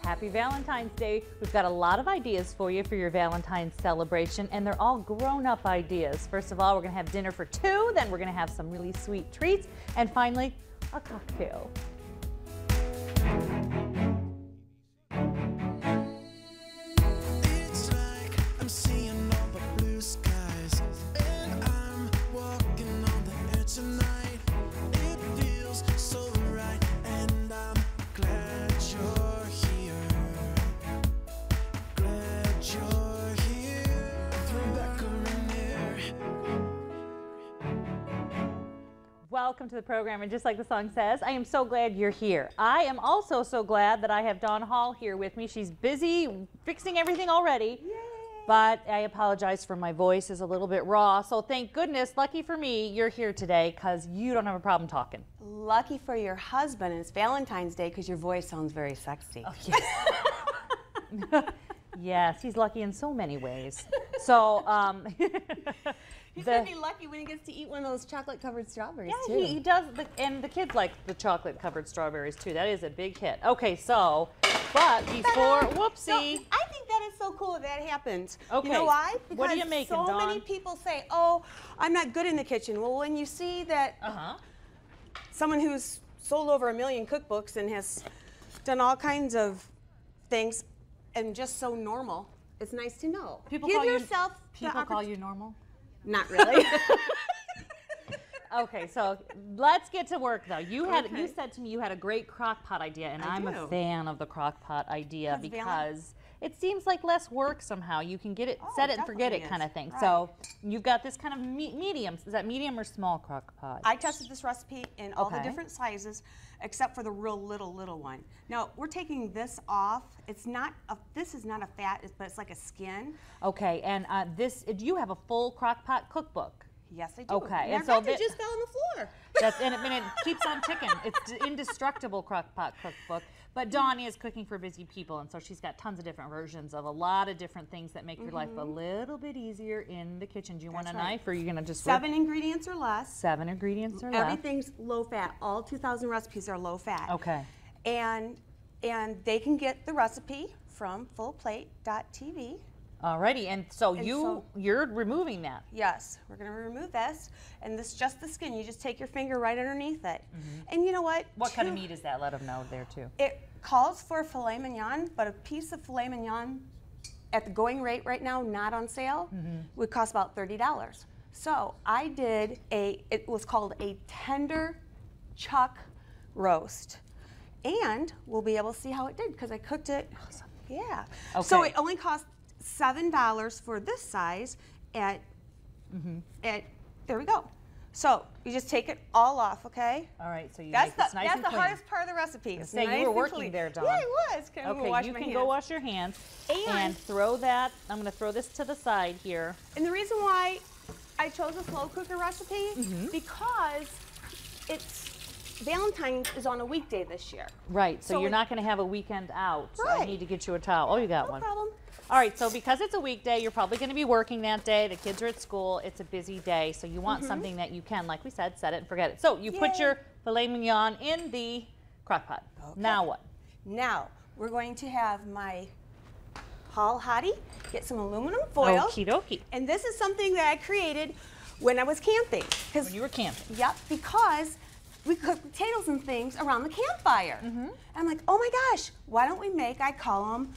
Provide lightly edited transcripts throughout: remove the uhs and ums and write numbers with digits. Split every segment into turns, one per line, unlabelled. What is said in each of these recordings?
Happy Valentine's Day. We've got a lot of ideas for you for your Valentine's celebration, and they're all grown-up ideas. First of all, we're going to have dinner for two, then we're going to have some really sweet treats, and finally, a cocktail.
It's like I'm seeing all the blue skies, and I'm walking on the edge tonight. It feels so right, and I'm glad you're here. Glad you're here. Rebecca Rainier.
Welcome to the program, and just like the song says, I am so glad you're here. I am also so glad that I have Dawn Hall here with me. She's busy fixing everything already. Yay. But I apologize for my voice is a little bit raw, so thank goodness, lucky for me, you're here today because you don't have a problem talking.
Lucky for your husband, and it's Valentine's Day because your voice sounds very sexy.
Oh, yes. Yes, he's lucky in so many ways. So,
He's going to be lucky when he gets to eat one of those chocolate-covered strawberries,
yeah,
too.
he does, and the kids like the chocolate-covered strawberries, too. That is a big hit. Okay, so, but before, whoopsie.
So, I think that is so cool that happens.
Okay.
You know why? Because
what are you making,
so
Dawn?
many people say, oh, I'm not good in the kitchen. Well, when you see that someone who's sold over 1 million cookbooks and has done all kinds of things and just so normal, it's nice to know.
People
Give
call
yourself
People call you normal?
Not really.
Okay, so let's get to work, though. You said to me you had a great Crockpot idea, and I'm a fan of the Crockpot idea because it seems like less work somehow. You can get it, set it and forget it kind of thing. Right. So you've got this kind of medium. Is that medium or small Crockpot?
I tested this recipe in all the different sizes, except for the real little one. Now we're taking this off. It's not this is not a fat, but it's like a skin.
Okay, and do you have a full Crockpot cookbook?
Yes, I do.
Okay,
and so it just fell on the floor.
That's and it keeps on ticking. It's indestructible Crockpot cookbook. But Dawn is cooking for busy people, and so she's got tons of different versions of a lot of different things that make your life a little bit easier in the kitchen. Do you want a knife, or are you gonna just
7 ingredients or less?
7 ingredients or less.
Everything's low fat. All 2,000 recipes are low fat.
Okay.
And they can get the recipe from fullplate.tv.
Alrighty, and so you're removing that.
Yes, we're going to remove this, and this just the skin. You just take your finger right underneath it. And you know what?
What kind of meat is that? Let them know there too.
It calls for filet mignon, but a piece of filet mignon at the going rate right now, not on sale, would cost about $30. So I did it was called a tender chuck roast, and we'll be able to see how it did because I cooked it. Awesome. Yeah. Okay. So it only cost $7 for this size at there we go. So you just take it all off, okay?
All right, so you
that's
make this nice and
the
clean.
hardest part of the recipe.
Say you were working there, Dawn.
Yeah, I was.
Okay, you can go wash your hands and throw that. I'm going to throw this to the side here.
And the reason why I chose a slow cooker recipe because Valentine's is on a weekday this year.
Right, so you're not going to have a weekend out. So I need to get you a towel. Oh, you got one.
No problem.
All right, so because it's a weekday, you're probably going to be working that day. The kids are at school. It's a busy day, so you want something that you can, like we said, set it and forget it. So you put your filet mignon in the Crockpot. Okay. Now what?
Now we're going to have my Hall Hottie, get some aluminum foil.
Okie dokie. And
this is something that I created when I was camping.
When you were camping.
Yep, because we cook potatoes and things around the campfire. And I'm like, oh my gosh, why don't we make, I call them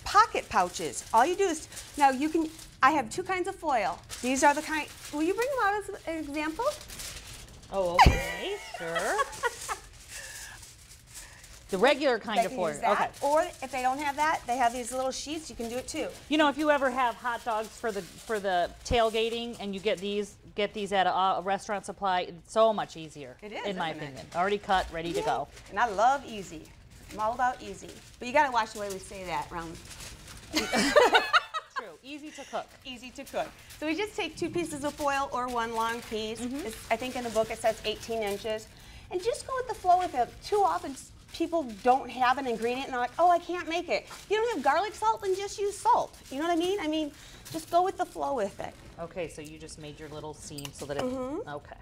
pocket pouches. All you do is, now you can, I have 2 kinds of foil. These are the kind, will you bring them out as an example?
Oh, okay, sure. The regular kind of foil. Okay.
Or if they don't have that, they have these little sheets. You can do it too.
You know, if you ever have hot dogs for the tailgating and you get these at a restaurant supply, it's so much easier.
It is,
in my opinion. Already cut, ready to go.
And I love easy. I'm all about easy. But you got to watch the way we say that around.
True. Easy to cook.
Easy to cook. So we just take 2 pieces of foil or 1 long piece. I think in the book it says 18 inches. And just go with the flow with it. Too often people don't have an ingredient and they're like, oh, I can't make it. If you don't have garlic salt, then just use salt. You know what I mean? I mean, just go with the flow with it.
Okay, so you just made your little seam so that it, okay.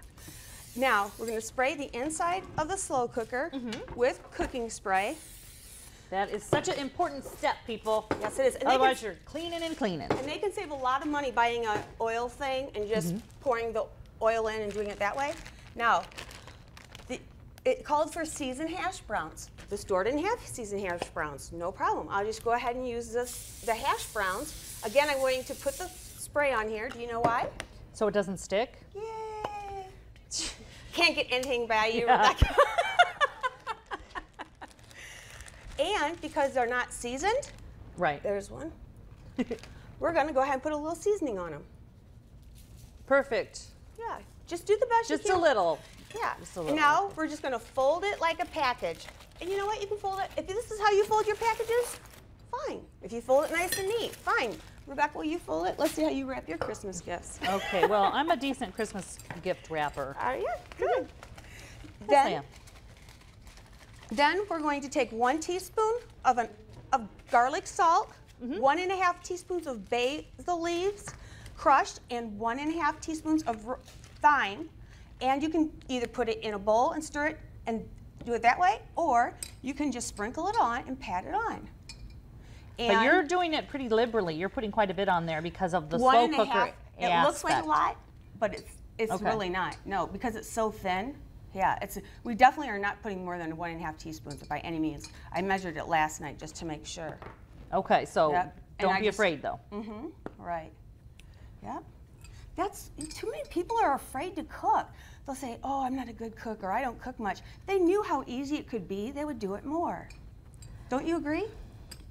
Now, we're going to spray the inside of the slow cooker with cooking spray.
That is such an important step, people.
Yes, it is. And
otherwise, you're cleaning and cleaning.
And they can save a lot of money buying an oil thing and just pouring the oil in and doing it that way. Now, it called for seasoned hash browns. The store didn't have seasoned hash browns. No problem. I'll just go ahead and use the hash browns. Again, I'm going to put the spray on here. Do you know why?
So it doesn't stick?
Yay! Can't get anything by you,
Yeah.
Rebecca. And because they're not seasoned,
Right.
there's one. We're going to go ahead and put a little seasoning on them.
Perfect.
Yeah, just do the best
Just
you
a
can.
little.
Yeah.
Just a
And
little.
now we're just going to fold it like a package. And you know what? You can fold it. If this is how you fold your packages, fine. If you fold it nice and neat, fine. Rebecca, will you fold it? Let's see how you wrap your Christmas gifts.
Okay, well, I'm a decent Christmas gift wrapper.
Are you? Good.
Yes, I am.
Then we're going to take 1 teaspoon of garlic salt, 1½ teaspoons of basil leaves, crushed, and 1½ teaspoons of thyme. And you can either put it in a bowl and stir it and do it that way, or you can just sprinkle it on and pat it on. And
But you're doing it pretty liberally. You're putting quite a bit on there because of the
1½
slow cooker
It looks like a
aspect.
lot, but it's
Okay.
really not. No, because it's so thin. Yeah, we definitely are not putting more than 1½ teaspoons by any means. I measured it last night just to make sure.
Okay, so
Yep. And
don't
I
be
just-
afraid, though.
Right. Yep. That's too many people are afraid to cook. They'll say, "Oh, I'm not a good cook," or "I don't cook much." If they knew how easy it could be, they would do it more. Don't you agree?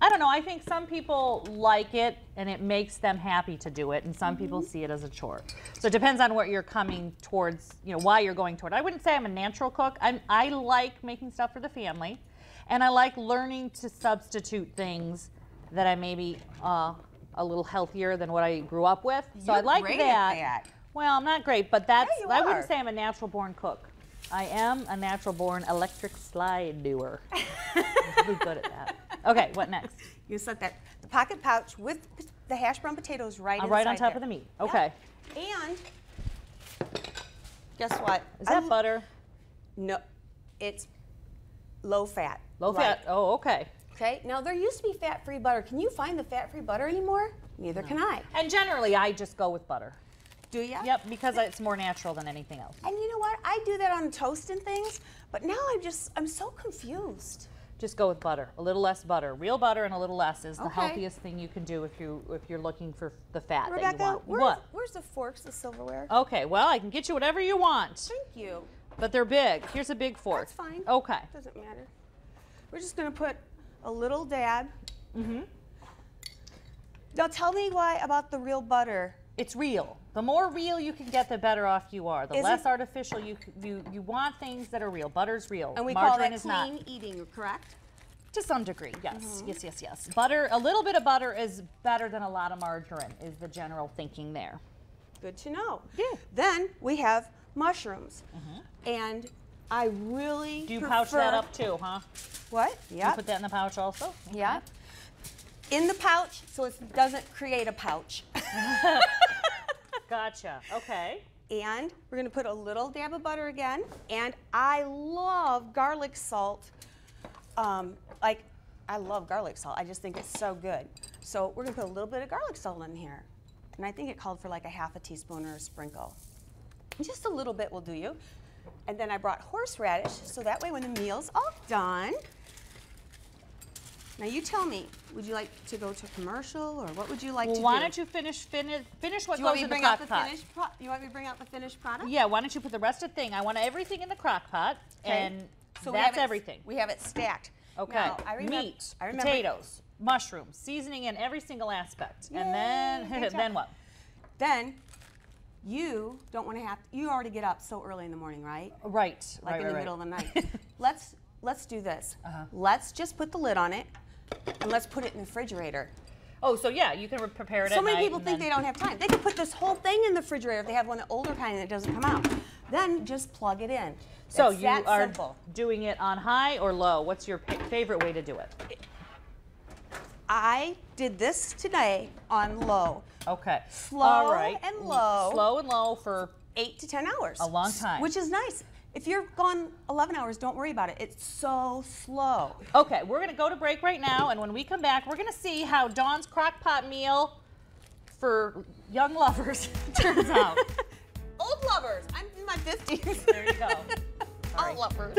I don't know. I think some people like it and it makes them happy to do it, and some people see it as a chore. So it depends on what you're coming towards, you know, why you're going toward. I wouldn't say I'm a natural cook. I like making stuff for the family, and I like learning to substitute things that I maybe a little healthier than what I grew up with. So I
You're
like
great
that.
at that.
Well, I'm not great, but that's
you
I
are.
wouldn't say I'm a natural born cook. I am a natural born electric slide doer. I'm really good at that. Okay, what next?
You set the pocket pouch with the hash brown potatoes right
Right on
inside
top
there.
of the meat. Okay.
And guess what?
Is that butter?
No, it's low fat.
Low fat. Oh, okay.
Okay. Now there used to be fat-free butter. Can you find the fat-free butter anymore? Neither can I.
And generally, I just go with butter.
Do you?
Yep, because it's more natural than anything else.
And you know what? I do that on toast and things, but now I'm so confused.
Just go with butter. A little less butter. Real butter and a little less is the
Okay.
healthiest thing you can do if you're looking for the fat that
Rebecca,
you want.
where's the forks, the silverware?
Okay, well, I can get you whatever you want,
Thank you.
but they're big. Here's a big fork.
That's fine.
Okay.
Doesn't matter. We're just going to put a little dab. Now tell me why about the real butter.
It's real. The more real you can get, the better off you are. The
Is
less
it-
artificial you want things that are real. Butter's real.
And we
Margarine
call that
is not.
clean eating, correct?
To some degree, yes, yes. Butter, a little bit of butter is better than a lot of margarine, is the general thinking there.
Good to know.
Yeah.
Then we have mushrooms. And I really
Do you
prefer,
pouch that up too, huh?
What?
You
Yeah.
put that in the pouch also?
Yeah. In the pouch, so it doesn't create a pouch.
Gotcha. Okay.
And we're going to put a little dab of butter again. And I love garlic salt. I love garlic salt. I just think it's so good. So we're going to put a little bit of garlic salt in here. And I think it called for like a ½ teaspoon or a sprinkle. Just a little bit will do you. And then I brought horseradish, so that way when the meal's all done. Now you tell me, would you like to go to commercial, or what would you like to do?
Why don't you finish what
Do you
goes
want me to
in the
bring out
crock
the
pot?
finished you want me to bring out the finished product?
Yeah, why don't you put the rest of the thing? I want everything in the crock pot, and
So we have
that's
it-
everything.
We have it stacked.
Okay.
Now, I
Meat,
remember,
potatoes, mushrooms, seasoning in every single aspect.
Yay,
And then
great job.
then what?
Then you don't want to have. You already get up so early in the morning, right?
Right.
Like
right,
in the
right,
middle of
right.
the night. Let's do this. Let's just put the lid on it, and let's put it in the refrigerator.
Oh, so yeah, you can prepare it
So
at
many
night
people
and
think
then-
they don't have time. They can put this whole thing in the refrigerator if they have one of the older kind that doesn't come out. Then just plug it in.
So
It's
you
that
are
simple.
doing it on high or low? What's your favorite way to do it?
I did this today on low.
Okay.
Slow
All right.
and low.
Slow and low for
8 to 10 hours.
A long time.
Which is nice. If you're gone 11 hours, don't worry about it. It's so slow.
Okay, we're gonna go to break right now, and when we come back, we're gonna see how Dawn's Crockpot meal for young lovers turns out.
Old lovers. I'm in my 50s.
There you go.
All lovers.